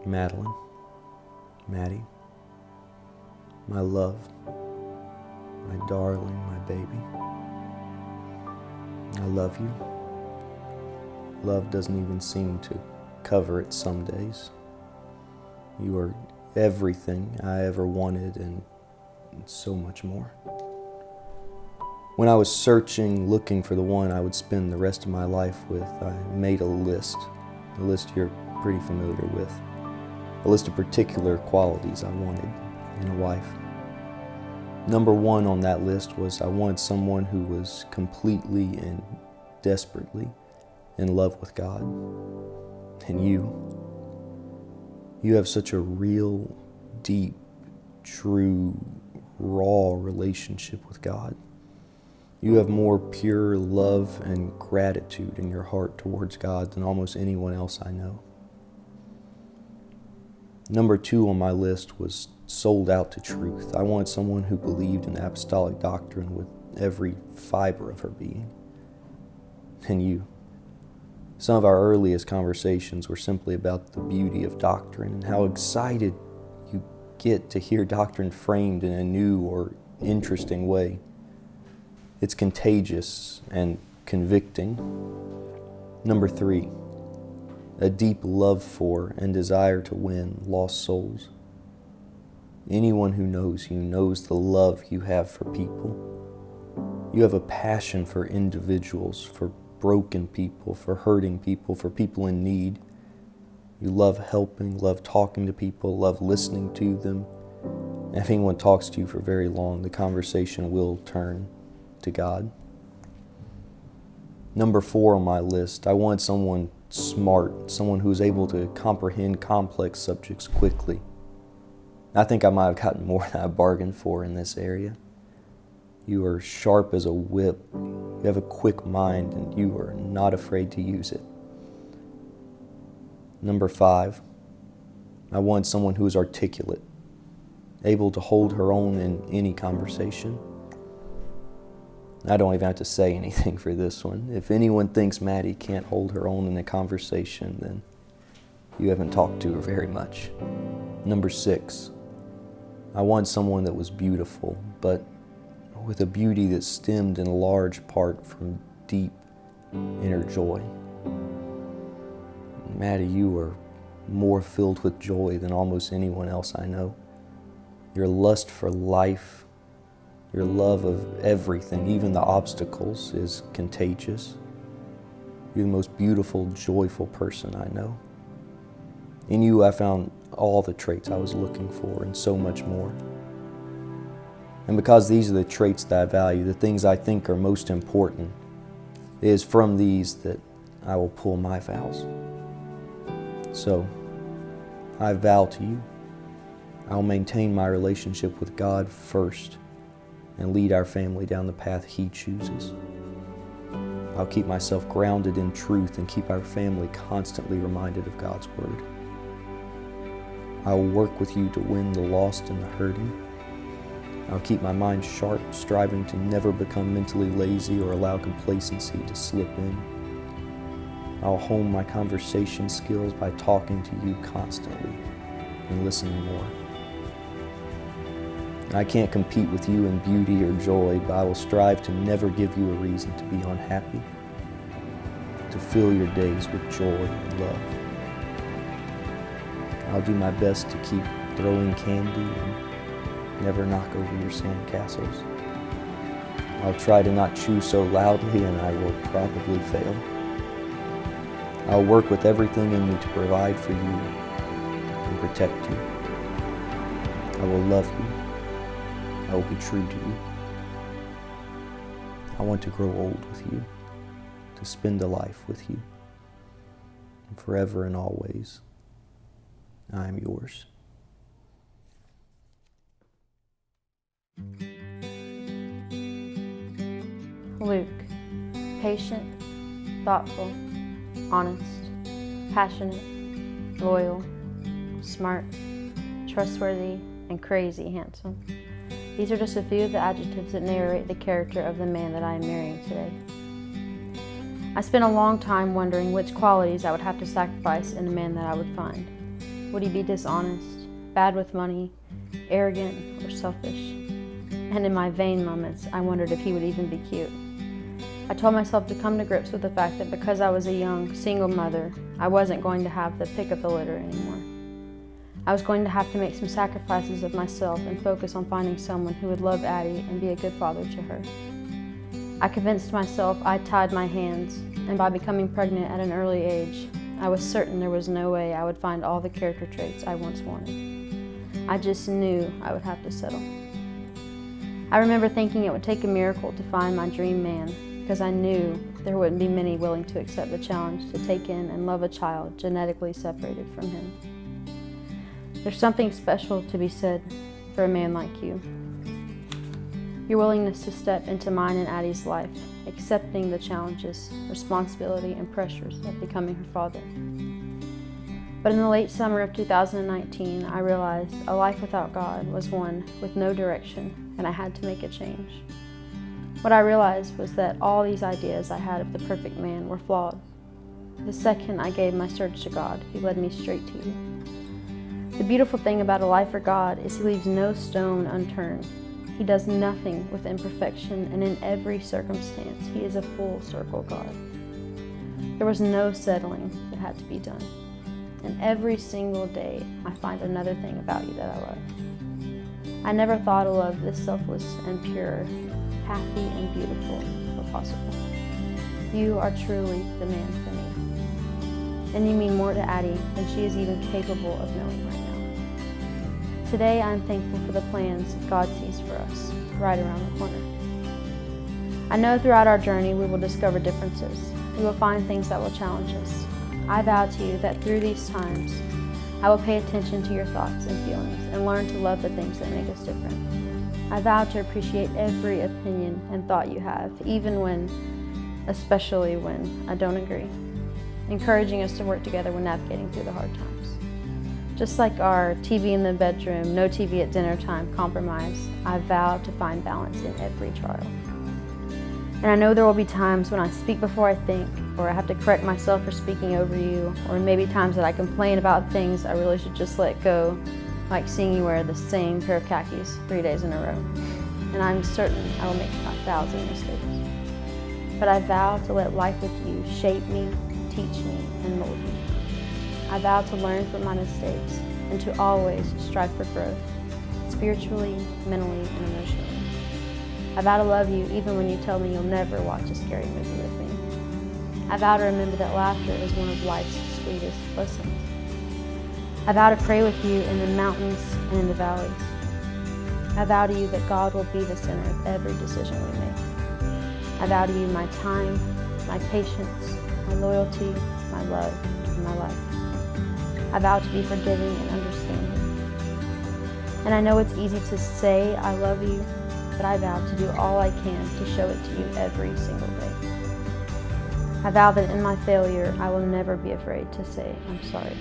Madeline, Maddy, my love, my darling, my baby. I love you. Love doesn't even seem to cover it some days. You are everything I ever wanted and so much more. When I was searching, looking for the one I would spend the rest of my life with, I made a list you're pretty familiar with, a list of particular qualities I wanted in a wife. Number one on that list was I wanted someone who was completely and desperately in love with God. And you have such a real, deep, true, raw relationship with God. You have more pure love and gratitude in your heart towards God than almost anyone else I know. Number two on my list was sold out to truth. I wanted someone who believed in apostolic doctrine with every fiber of her being. And you. Some of our earliest conversations were simply about the beauty of doctrine and how excited you get to hear doctrine framed in a new or interesting way. It's contagious and convicting. Number three, a deep love for and desire to win lost souls. Anyone who knows you knows the love you have for people. You have a passion for individuals, for broken people, for hurting people, for people in need. You love helping, love talking to people, love listening to them. And if anyone talks to you for very long, the conversation will turn to God. Number four on my list, I wanted someone smart, someone who was able to comprehend complex subjects quickly. I think I might have gotten more than I bargained for in this area. You are sharp as a whip, you have a quick mind, and you are not afraid to use it. Number five, I wanted someone who was articulate, able to hold her own in any conversation. I don't even have to say anything for this one. If anyone thinks Maddy can't hold her own in a conversation, then you haven't talked to her very much. Number six, I wanted someone that was beautiful, but with a beauty that stemmed in large part from deep inner joy. Maddy, you are more filled with joy than almost anyone else I know. Your lust for life, your love of everything, even the obstacles, is contagious. You're the most beautiful, joyful person I know. In you, I found all the traits I was looking for and so much more. And because these are the traits that I value, the things I think are most important, it is from these that I will pull my vows. So, I vow to you, I will maintain my relationship with God first and lead our family down the path He chooses. I'll keep myself grounded in truth and keep our family constantly reminded of God's Word. I will work with you to win the lost and the hurting. I'll keep my mind sharp, striving to never become mentally lazy or allow complacency to slip in. I'll hone my conversation skills by talking to you constantly and listening more. I can't compete with you in beauty or joy, but I will strive to never give you a reason to be unhappy, to fill your days with joy and love. I'll do my best to keep throwing candy and never knock over your sandcastles. I'll try to not chew so loudly, and I will probably fail. I'll work with everything in me to provide for you and protect you. I will love you. I will be true to you. I want to grow old with you, to spend a life with you. And forever and always, I am yours. Luke, patient, thoughtful, honest, passionate, loyal, smart, trustworthy, and crazy handsome. These are just a few of the adjectives that narrate the character of the man that I am marrying today. I spent a long time wondering which qualities I would have to sacrifice in the man that I would find. Would he be dishonest, bad with money, arrogant, or selfish? And in my vain moments, I wondered if he would even be cute. I told myself to come to grips with the fact that because I was a young, single mother, I wasn't going to have the pick of the litter anymore. I was going to have to make some sacrifices of myself and focus on finding someone who would love Addie and be a good father to her. I convinced myself I tied my hands, and by becoming pregnant at an early age, I was certain there was no way I would find all the character traits I once wanted. I just knew I would have to settle. I remember thinking it would take a miracle to find my dream man, because I knew there wouldn't be many willing to accept the challenge to take in and love a child genetically separated from him. There's something special to be said for a man like you. Your willingness to step into mine and Addie's life, accepting the challenges, responsibility, and pressures of becoming her father. But in the late summer of 2019, I realized a life without God was one with no direction, and I had to make a change. What I realized was that all these ideas I had of the perfect man were flawed. The second I gave my search to God, He led me straight to you. The beautiful thing about a life for God is He leaves no stone unturned. He does nothing with imperfection, and in every circumstance, He is a full circle God. There was no settling that had to be done. And every single day, I find another thing about you that I love. I never thought a love this selfless and pure, happy and beautiful were possible. You are truly the man for me. And you mean more to Addie than she is even capable of knowing right now. Today, I am thankful for the plans God sees for us right around the corner. I know throughout our journey we will discover differences. We will find things that will challenge us. I vow to you that through these times, I will pay attention to your thoughts and feelings and learn to love the things that make us different. I vow to appreciate every opinion and thought you have, especially when I don't agree, encouraging us to work together when navigating through the hard times. Just like our TV in the bedroom, no TV at dinner time compromise, I vow to find balance in every trial. And I know there will be times when I speak before I think, or I have to correct myself for speaking over you, or maybe times that I complain about things I really should just let go, like seeing you wear the same pair of khakis 3 days in a row. And I'm certain I will make 1,000 mistakes. But I vow to let life with you shape me, teach me, and mold me. I vow to learn from my mistakes and to always strive for growth, spiritually, mentally, and emotionally. I vow to love you even when you tell me you'll never watch a scary movie with me. I vow to remember that laughter is one of life's sweetest blessings. I vow to pray with you in the mountains and in the valleys. I vow to you that God will be the center of every decision we make. I vow to you my time, my patience, my loyalty, my love, and my life. I vow to be forgiving and understanding. And I know it's easy to say I love you, but I vow to do all I can to show it to you every single day. I vow that in my failure, I will never be afraid to say I'm sorry.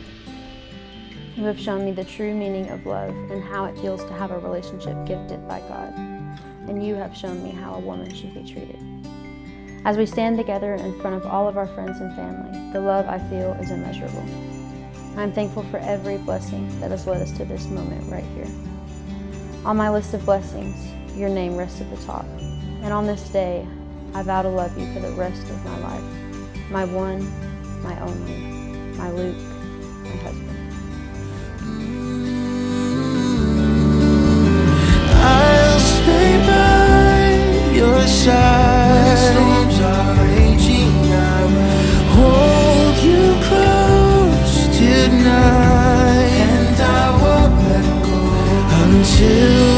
You have shown me the true meaning of love and how it feels to have a relationship gifted by God. And you have shown me how a woman should be treated. As we stand together in front of all of our friends and family, the love I feel is immeasurable. I'm thankful for every blessing that has led us to this moment right here. On my list of blessings, your name rests at the top. And on this day, I vow to love you for the rest of my life. My one, my only, my Luke, my husband. I'll stay by your side. When storms are raging, I will hold you close tonight, and I won't let go until